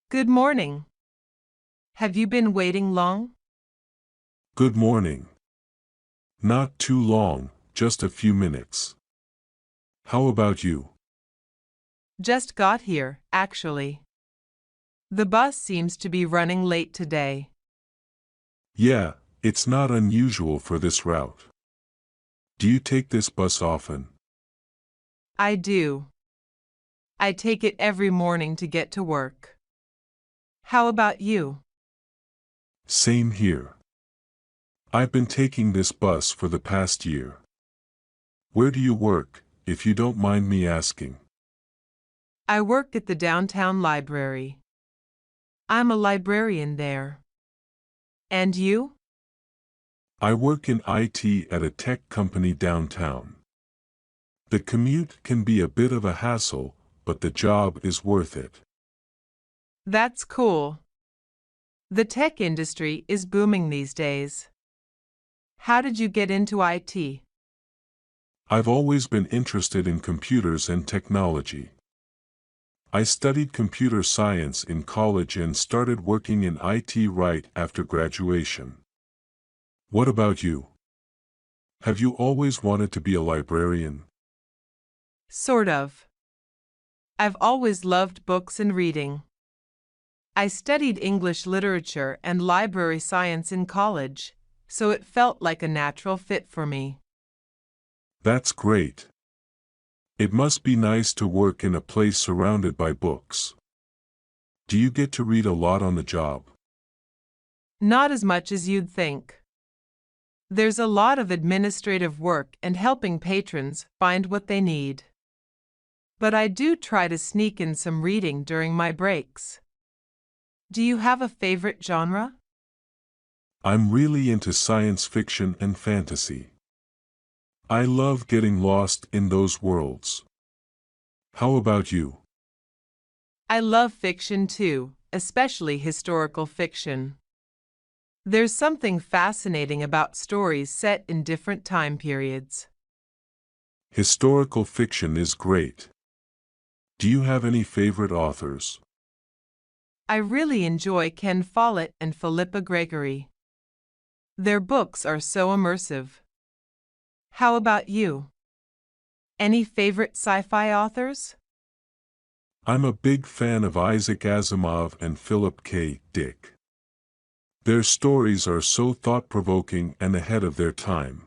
Good morning. Have you been waiting long? Good morning. Not too long, just a few minutes. How about you? Just got here, actually. The bus seems to be running late today. Yeah, it's not unusual for this route. Do you take this bus often? I do. I take it every morning to get to work. How about you? Same here. I've been taking this bus for the past year. Where do you work, if you don't mind me asking? I work at the downtown library. I'm a librarian there. And you? I work in IT at a tech company downtown. The commute can be a bit of a hassle, but the job is worth it. That's cool. The tech industry is booming these days. How did you get into IT? I've always been interested in computers and technology. I studied computer science in college and started working in IT right after graduation. What about you? Have you always wanted to be a librarian? Sort of. I've always loved books and reading. I studied English literature and library science in college, so it felt like a natural fit for me. That's great. It must be nice to work in a place surrounded by books. Do you get to read a lot on the job? Not as much as you'd think. There's a lot of administrative work and helping patrons find what they need. But I do try to sneak in some reading during my breaks. Do you have a favorite genre? I'm really into science fiction and fantasy. I love getting lost in those worlds. How about you? I love fiction too, especially historical fiction. There's something fascinating about stories set in different time periods. Historical fiction is great. Do you have any favorite authors? I really enjoy Ken Follett and Philippa Gregory. Their books are so immersive. How about you? Any favorite sci-fi authors? I'm a big fan of Isaac Asimov and Philip K. Dick. Their stories are so thought-provoking and ahead of their time.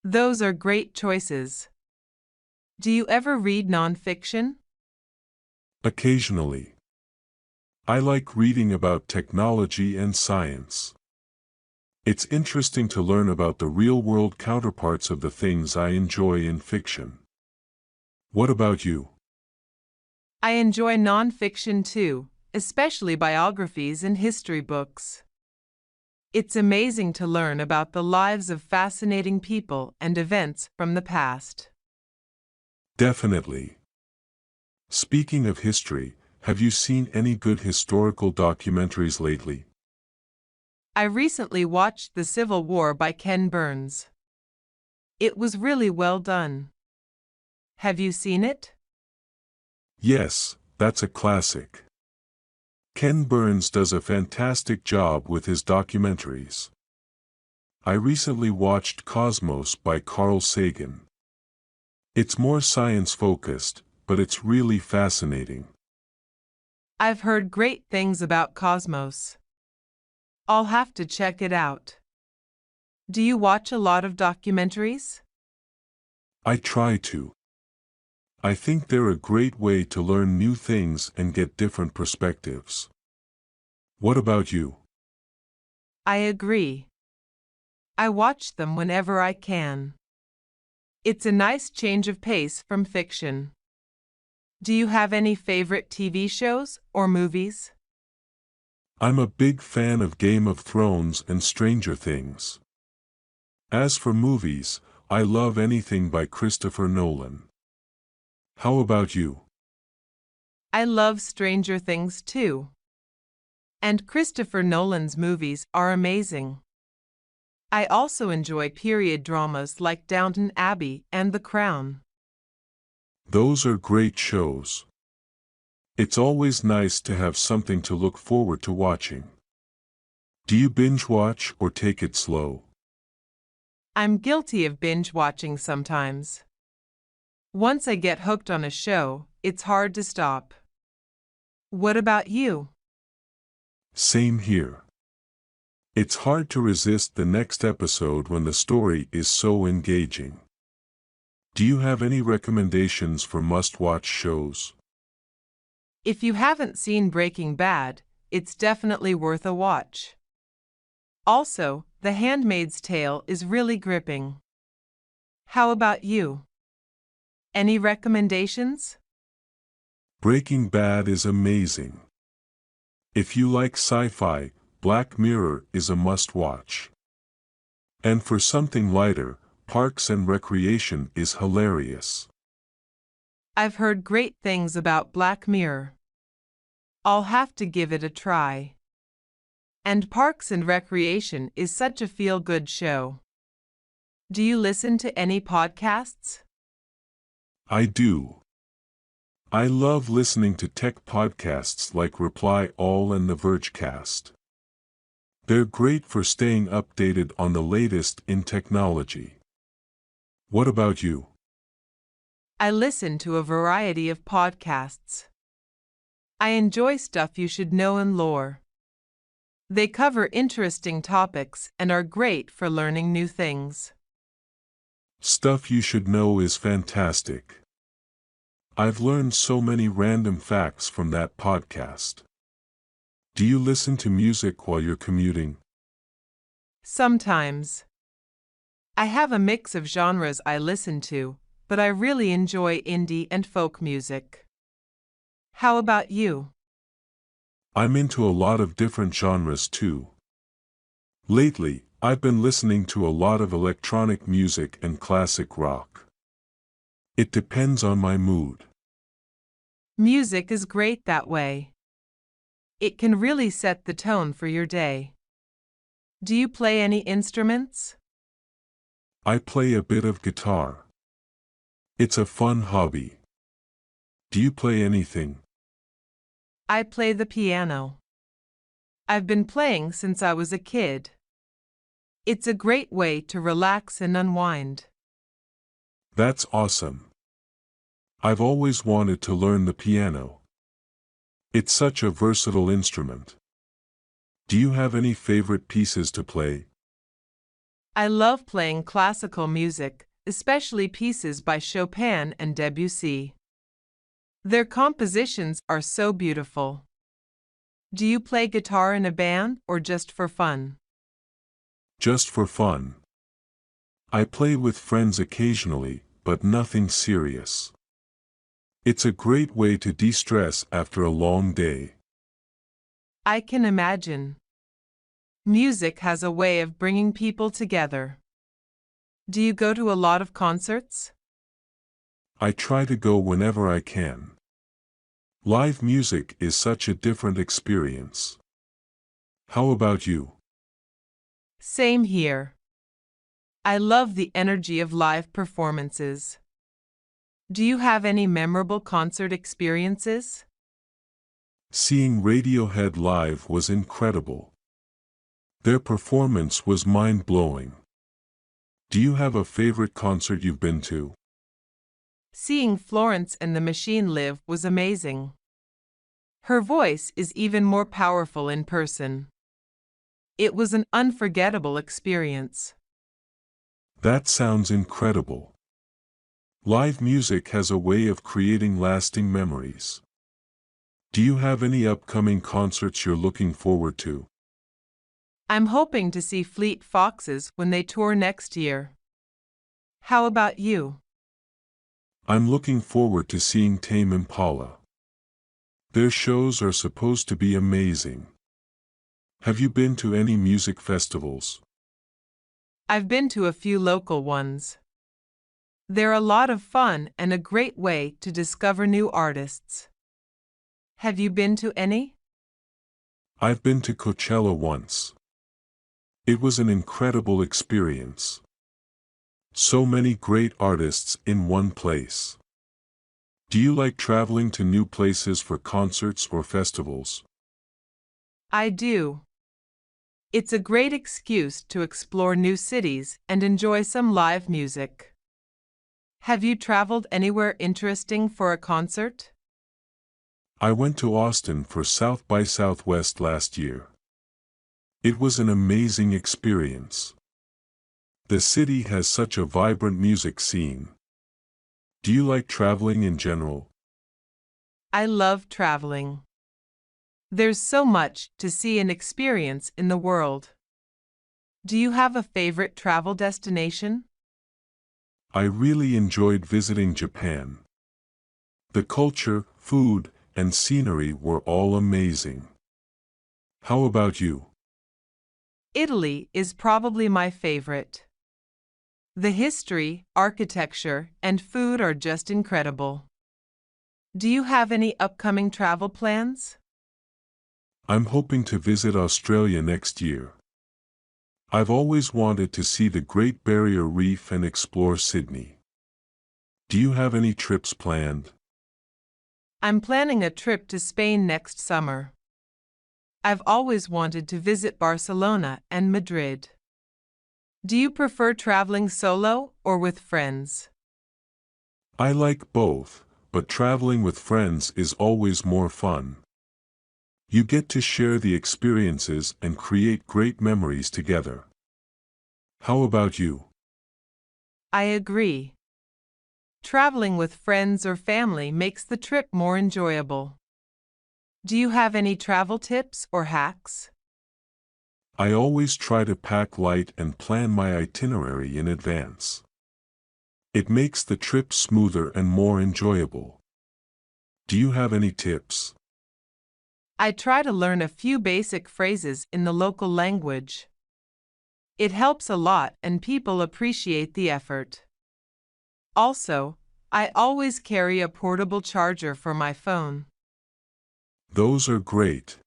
Those are great choices. Do you ever read nonfiction? Occasionally. I like reading about technology and science. It's interesting to learn about the real-world counterparts of the things I enjoy in fiction. What about you? I enjoy nonfiction too, especially biographies and history books. It's amazing to learn about the lives of fascinating people and events from the past. Definitely. Speaking of history, have you seen any good historical documentaries lately? I recently watched The Civil War by Ken Burns. It was really well done. Have you seen it? Yes, that's a classic. Ken Burns does a fantastic job with his documentaries. I recently watched Cosmos by Carl Sagan. It's more science-focused, but it's really fascinating. I've heard great things about Cosmos. I'll have to check it out. Do you watch a lot of documentaries? I try to. I think they're a great way to learn new things and get different perspectives. What about you? I agree. I watch them whenever I can. It's a nice change of pace from fiction. Do you have any favorite TV shows or movies? I'm a big fan of Game of Thrones and Stranger Things. As for movies, I love anything by Christopher Nolan. How about you? I love Stranger Things too. And Christopher Nolan's movies are amazing. I also enjoy period dramas like Downton Abbey and The Crown. Those are great shows. It's always nice to have something to look forward to watching. Do you binge watch or take it slow? I'm guilty of binge watching sometimes. Once I get hooked on a show, it's hard to stop. What about you? Same here. It's hard to resist the next episode when the story is so engaging. Do you have any recommendations for must-watch shows? If you haven't seen Breaking Bad, it's definitely worth a watch. Also, The Handmaid's Tale is really gripping. How about you? Any recommendations? Breaking Bad is amazing. If you like sci-fi, Black Mirror is a must-watch. And for something lighter, Parks and Recreation is hilarious. I've heard great things about Black Mirror. I'll have to give it a try. And Parks and Recreation is such a feel-good show. Do you listen to any podcasts? I do. I love listening to tech podcasts like Reply All and The Vergecast. They're great for staying updated on the latest in technology. What about you? I listen to a variety of podcasts. I enjoy Stuff You Should Know and Lore. They cover interesting topics and are great for learning new things. Stuff You Should Know is fantastic. I've learned so many random facts from that podcast. Do you listen to music while you're commuting? Sometimes. I have a mix of genres I listen to, but I really enjoy indie and folk music. How about you? I'm into a lot of different genres too. Lately, I've been listening to a lot of electronic music and classic rock. It depends on my mood. Music is great that way. It can really set the tone for your day. Do you play any instruments? I play a bit of guitar. It's a fun hobby. Do you play anything? I play the piano. I've been playing since I was a kid. It's a great way to relax and unwind. That's awesome. I've always wanted to learn the piano. It's such a versatile instrument. Do you have any favorite pieces to play? I love playing classical music, especially pieces by Chopin and Debussy. Their compositions are so beautiful. Do you play guitar in a band or just for fun? Just for fun. I play with friends occasionally, but nothing serious. It's a great way to de-stress after a long day. I can imagine. Music has a way of bringing people together. Do you go to a lot of concerts? I try to go whenever I can. Live music is such a different experience. How about you? Same here. I love the energy of live performances. Do you have any memorable concert experiences? Seeing Radiohead live was incredible. Their performance was mind-blowing. Do you have a favorite concert you've been to? Seeing Florence and the Machine live was amazing. Her voice is even more powerful in person. It was an unforgettable experience. That sounds incredible. Live music has a way of creating lasting memories. Do you have any upcoming concerts you're looking forward to? I'm hoping to see Fleet Foxes when they tour next year. How about you? I'm looking forward to seeing Tame Impala. Their shows are supposed to be amazing. Have you been to any music festivals? I've been to a few local ones. They're a lot of fun and a great way to discover new artists. Have you been to any? I've been to Coachella once. It was an incredible experience. So many great artists in one place. Do you like traveling to new places for concerts or festivals? I do. It's a great excuse to explore new cities and enjoy some live music. Have you traveled anywhere interesting for a concert? I went to Austin for South by Southwest last year. It was an amazing experience. The city has such a vibrant music scene. Do you like traveling in general? I love traveling. There's so much to see and experience in the world. Do you have a favorite travel destination? I really enjoyed visiting Japan. The culture, food, and scenery were all amazing. How about you? Italy is probably my favorite. The history, architecture, and food are just incredible. Do you have any upcoming travel plans? I'm hoping to visit Australia next year. I've always wanted to see the Great Barrier Reef and explore Sydney. Do you have any trips planned? I'm planning a trip to Spain next summer. I've always wanted to visit Barcelona and Madrid. Do you prefer traveling solo or with friends? I like both, but traveling with friends is always more fun. You get to share the experiences and create great memories together. How about you? I agree. Traveling with friends or family makes the trip more enjoyable. Do you have any travel tips or hacks? I always try to pack light and plan my itinerary in advance. It makes the trip smoother and more enjoyable. Do you have any tips? I try to learn a few basic phrases in the local language. It helps a lot and people appreciate the effort. Also, I always carry a portable charger for my phone. Those are great.